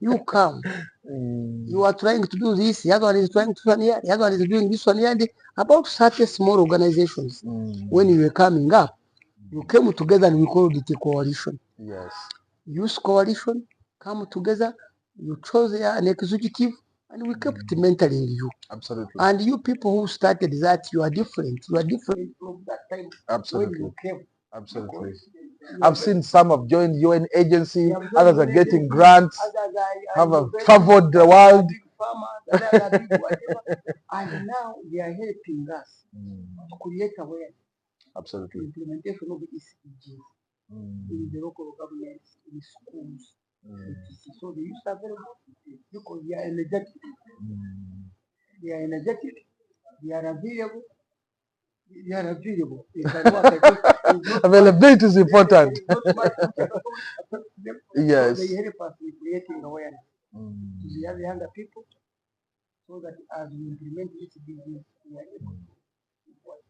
you come. You are trying to do this, the other one is trying to do one here, the other one is doing this one here. About 30 small organizations, when you were coming up, you came together and we called it a coalition. Yes. Youth coalition, come together, you chose an executive, and we kept mentoring you. Absolutely. And you people who started that, you are different. You are different from that time. Absolutely. When you came. Absolutely. I've seen some have joined UN agency, others are getting grants, have traveled the world. And now they are helping us to create awareness. Absolutely. Implementation of the SDGs in the local governments, in schools. So the youth are very good because they are energetic. They are energetic, they are available, They are available. They can work. I think it's not Availability is important. Not much we can offer them. Yes. So they help us in creating awareness to the other younger people, so that as we implement this business, we are able to work.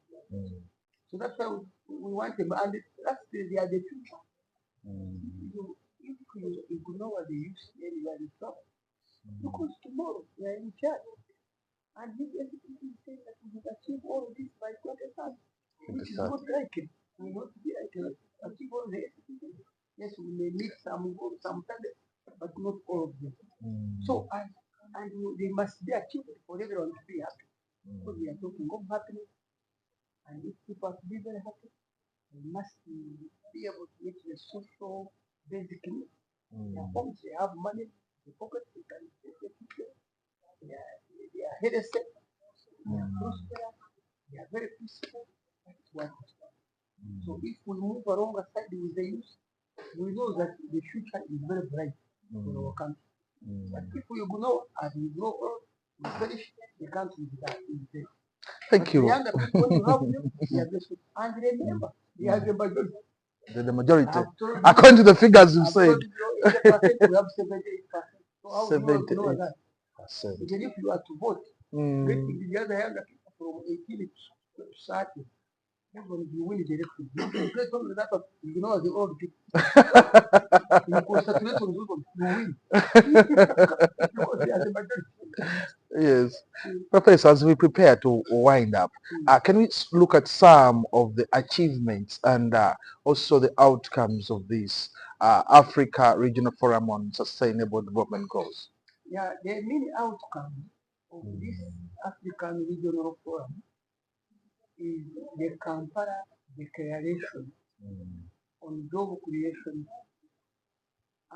So that's why we want them, and that's they are the future. If you ignore the youth, then you are in trouble. Because tomorrow we are in charge. And this SDGs say that we will achieve all of this by 2030, which is not likely. We will not be able to achieve all the SDGs. Yes, we may meet some targets, but not all of them. So, and they must be achieved for everyone to be happy. Because we are talking of happiness, and if people are to be very happy, they must be able to meet the social basic needs. Their homes, they have money, the pocket, they can take the future. They are healthy, they are prosperous, they are very peaceful. That's what it's about. So if we move along aside with the youth, we know that the future is very bright for our country. But if we ignore, as we grow old, we perish, the country is dead. Thank you. The younger people, when you have them, they are blessed. And remember, they are the majority. The majority. I've told you, According to the figures you I've said. told you, 80%, we have 78%. So how do you ignore that? 78%. Even if you are to vote, getting the other younger people from 18 to 30, even if you win the election, you get on with that, you know, the old people. You concentrate on those, you win. Because they are the majority. Yes. Professor, as we prepare to wind up, can we look at some of the achievements and also the outcomes of this Africa Regional Forum on Sustainable Development Goals? Yeah, there are many outcomes of this African Regional Forum is the Kampala Declaration on job creation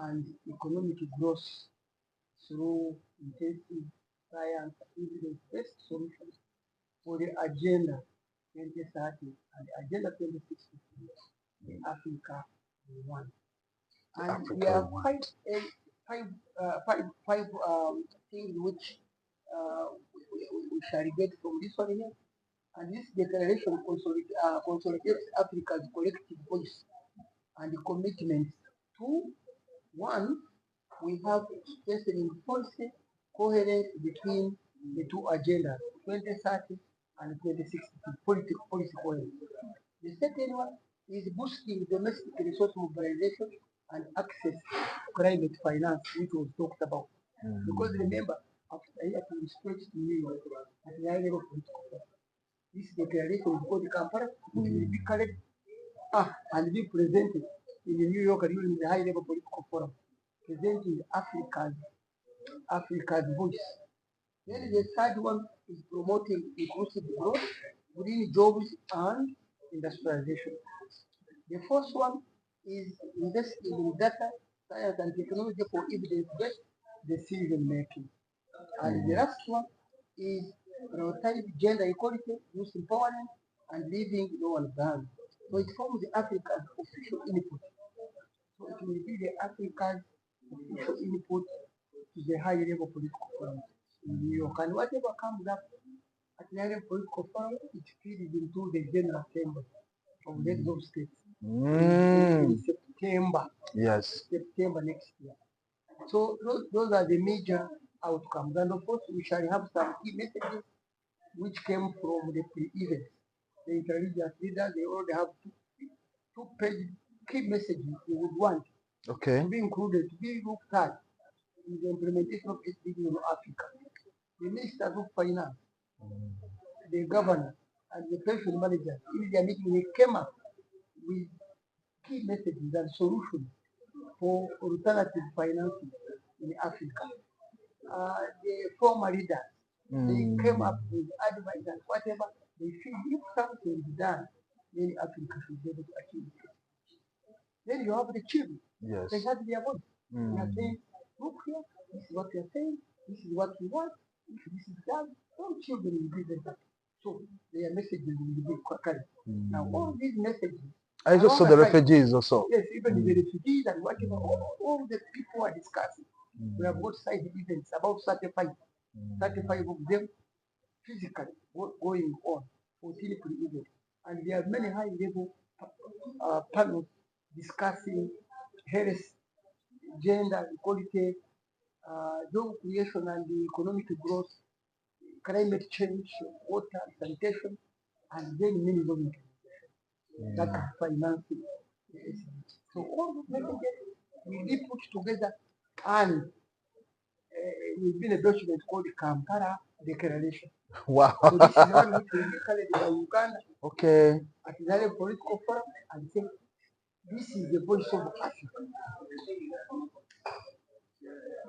and economic growth through intensive science evidence-based solutions for the Agenda 2030 and Agenda 2060 in Africa one. And we have five things which we shall get from this one here. And this declaration consolidates Africa's collective voice and commitments to one, we have strengthening policy coherence between the two agendas, 2030 and 2060, policy coherence. The second one is boosting domestic resource mobilization and access to climate finance, which was talked about. Because remember, after I had to stretch to New York at the high level political forum. This declaration is called Kampala, which will be correct and be presented in the New York during the high level political forum, presenting Africa's voice. Then the third one is promoting inclusive growth, green jobs and industrialization. The fourth one is investing in data, science and technology for evidence-based decision making. And the last one is prioritize gender equality, youth empowerment, and leaving no one behind. So it forms the Africa's official input. So it will be the African official input to the high level political forum in New York. And whatever comes up at the high level political forum, it feeds into the General Assembly of the heads of states in September. Yes. September next year. So those are the major outcomes. And of course, we shall have some key messages which came from the pre-event. The intelligence leaders, they already have two-page key messages they would want to be included, to be looked at in the implementation of SDGs in Africa. The ministers of finance, the governor, and the pension managers, in their meeting, they came up with key messages and solutions for alternative financing in Africa. The former leaders, they came up with advice and whatever they feel if something is done, then Africa should be able to achieve it. Then you have the children. Yes. They have their voice. They are saying, look here, this is what we are saying, this is what we want, if this is done, all children will be better. So their messages will be correct. Now all these messages. And also the refugees also. Yes, even the refugees and whatever, all the people are discussing. We have got side events, about 35 of them physically going on. 14 pre-event. And there are many high-level panels discussing health, gender equality, job creation and the economic growth, climate change, water, sanitation, and then many of that are financing the SDGs. So all those messages will be put together and will be a document called the Kampala Declaration. Wow. So this is the one which will be carried by Uganda Okay. at the political forum and say, this is the voice of Africa.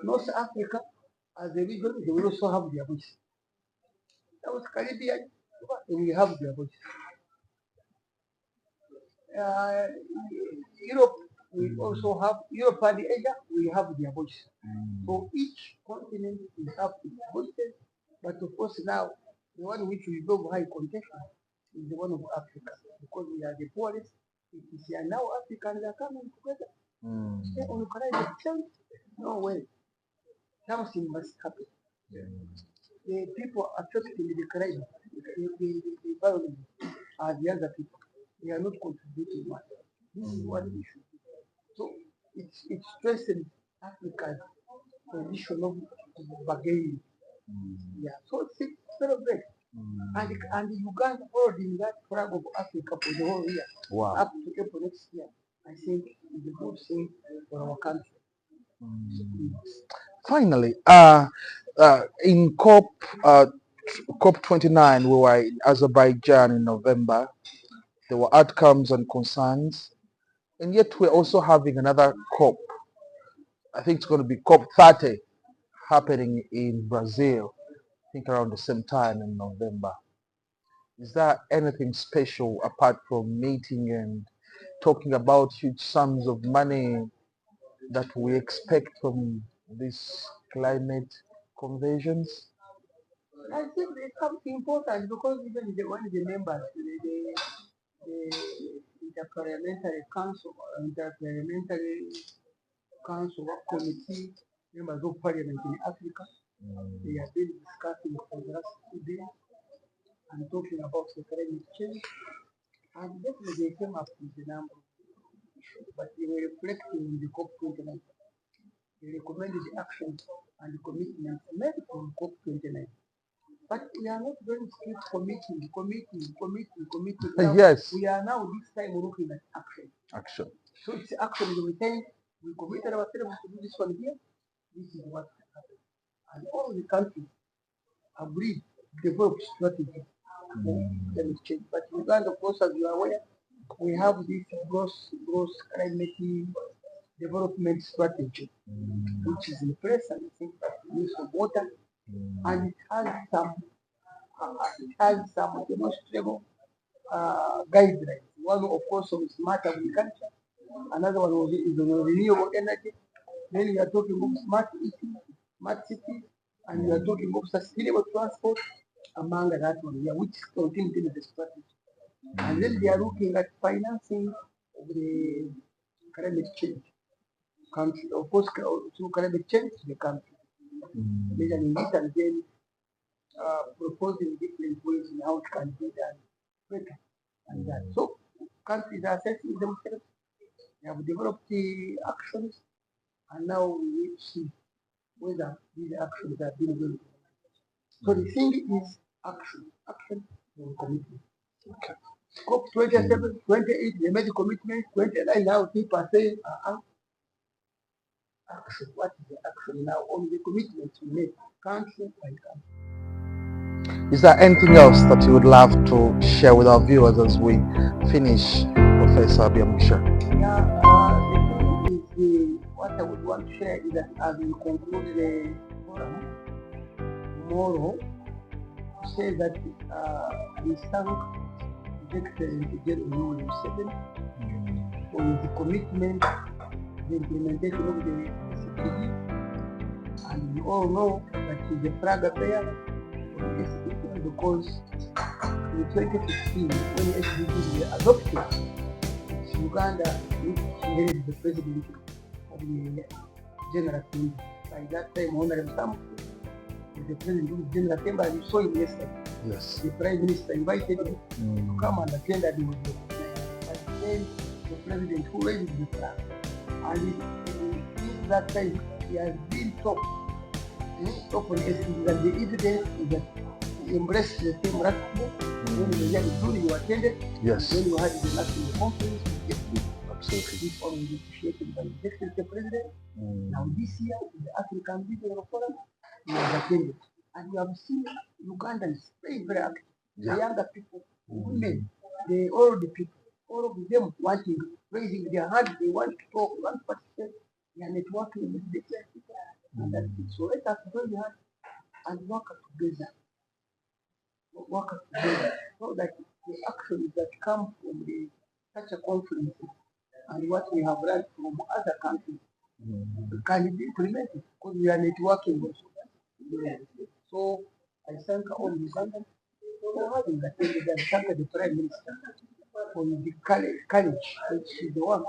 North Africa, as a region, they will also have their voice. South Caribbean, they will have their voice. Europe will also have, Europe and Asia will have their voice. So each continent will have its voices, but of course now, the one which will go high contention is the one of Africa, because we are the poorest. It is here now Africans are coming together. Say on climate change, no way. Something must happen. The people affecting the climate, the environment, are the other people. They are not contributing much. This is what we should do. So it strengthens Africa's position of bargaining. Yeah. So it's very great. And Uganda holding that flag of Africa for the whole year, up to April next year, I think is a good thing for our country. Finally, in COP 29, we were in Azerbaijan in November. There were outcomes and concerns, and yet we're also having another COP. I think it's going to be COP 30 happening in Brazil, I think around the same time in November. Is there anything special apart from meeting and talking about huge sums of money that we expect from these climate conventions? I think there's something important because even one of the members, the Interparliamentary Council, Committee, members of Parliament in Africa, they have been discussing for the last 2 days and talking about the climate change. And definitely they came up with a number of issues, but they were reflecting on the COP29. They recommended the actions and the commitments made from COP29. But we are not going to keep committing. Now, Yes. we are now this time looking at action. So it's action is we think we committed ourselves to do this one here. This is what happened. And all the countries agreed to develop strategy for climate change. But Uganda, of course, as you are aware, we have this gross climate development strategy, which is in place, and I think use of water, and it has some demonstrable guidelines. One, of course, of smart agriculture. Another one is on renewable energy. Then we are talking about smart cities, and we are talking about sustainable transport, among that one, yeah, which contained in the strategy. And then they are looking at financing of the climate change country, of course, through climate change the country. Measuring it and then proposing different ways in how it can be done better. And that. So countries are assessing themselves. They have developed the actions, and now we will see whether these actions are being done. So the thing is action and commitment. Okay. COP 27, 28, they made the commitment. 29 now people are saying, action. What is the action now on the commitments we made, country by country? Is there anything else that you would love to share with our viewers as we finish, Professor Byamugisha? Yeah, the thing is, what I would want to share is that as we conclude the forum tomorrow, to say that we thank His Excellency General Museveni for his commitment, the implementation of the SDGs, and we all know that he's a flag bearer for the SDGs because in 2015, when the SDGs were adopted, it's Uganda which headed the president of the General Assembly. By that time, Honorable Sam was the president of the General Assembly, and you saw him yesterday. Yes. The Prime Minister invited him to come and attend, and he was recognized. And then the President who raised the flag. And since that time, he has been top on SDGs, and the evidence is that he embraced the same racism. When he was young, during you attended, Yes. when you had the national conference, Absolutely. this one was appreciated by the Deputy President. Now this year, in the African Regional Forum, he has attended. And you have seen Ugandans very, very active. The younger people, women, the older people, all of them wanting, raising their hand, they want to talk, want to participate. They are networking with the people. And that's it. So let us join hands and work together. Work together so that the actions that come from such a conference and what we have learned from other countries can be implemented, because we are networking also. So I thank all Ugandans for having attended, and thank the Prime Minister for the courage, which is the one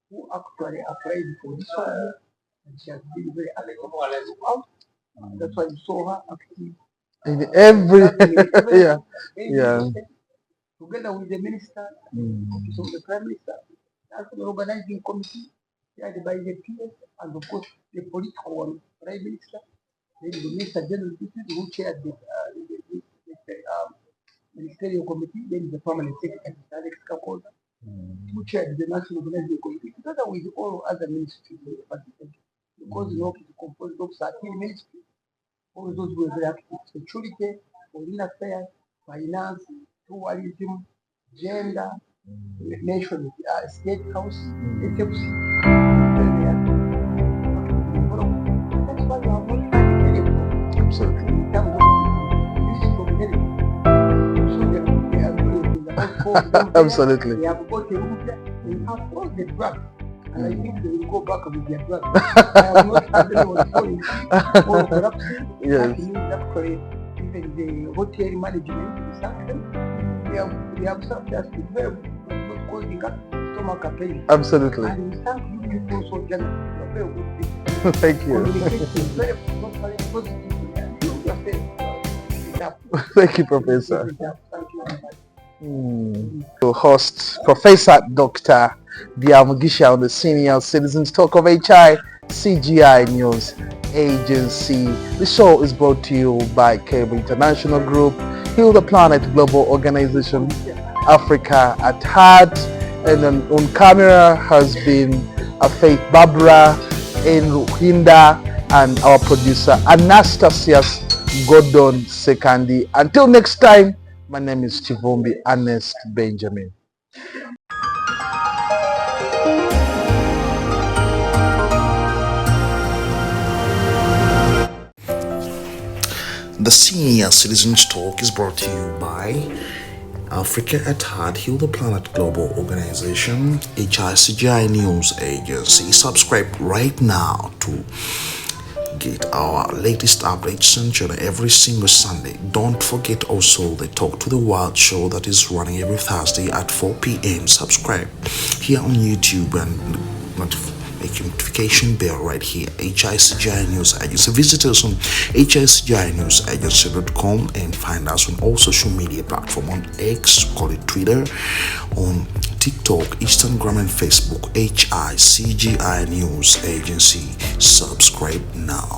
who actually applied for this one, and she has been very active throughout. That's why you saw her active In every yeah. yeah. Together with the minister, office of the Prime Minister, national organizing committee, led by the PS, and of course the political one, Prime Minister, then the Minister General Deputy who chaired the ministerial committee, then the permanent secretary, Alex Kakoza, who chaired the national organizing committee, together with all other ministries who participated. Because you know it's composed of 13 ministries, all those were very active: security, foreign affairs, finance, tourism, gender, nation, state house, SFC. That's why you have not had any problem. Absolutely. In terms of using of energy. So they are doing the whole program there. Absolutely. They have got a room there. They have all the drugs. And I think they will go back with their drugs. I have not had anyone falling sick or corruption. Yes. That means actually even the hotel management, the sanction, they have served us with very good causing stomach pain. Absolutely. And we thank you people so generously. You are very good people. Thank you. Communication is very positive. And you yourself, Thank you, Professor. thank you very much. To host Professor Dr. Byamugisha on the Senior Citizens Talk of HI CGI News Agency. The show is brought to you by Cable International Group, Heal the Planet Global Organization, Africa at Heart, and on camera has been Faith Barbara, Ruhinda, and our producer Anastasius Gordon Sekandi. Until next time, my name is Chivombi Ernest Benjamin. The Senior Citizens Talk is brought to you by Africa at Heart, Heal the Planet Global Organization, HICGI News Agency. Subscribe right now to get our latest updates sent you every single Sunday. Don't forget also the Talk to the World show that is running every Thursday at 4 p.m. Subscribe here on YouTube and make a notification bell right here. HICGI News Agency. Visit us on HICGINewsagency.com and find us on all social media platforms, on X, call it Twitter, on TikTok, Instagram and Facebook. HICGI News Agency. Subscribe now.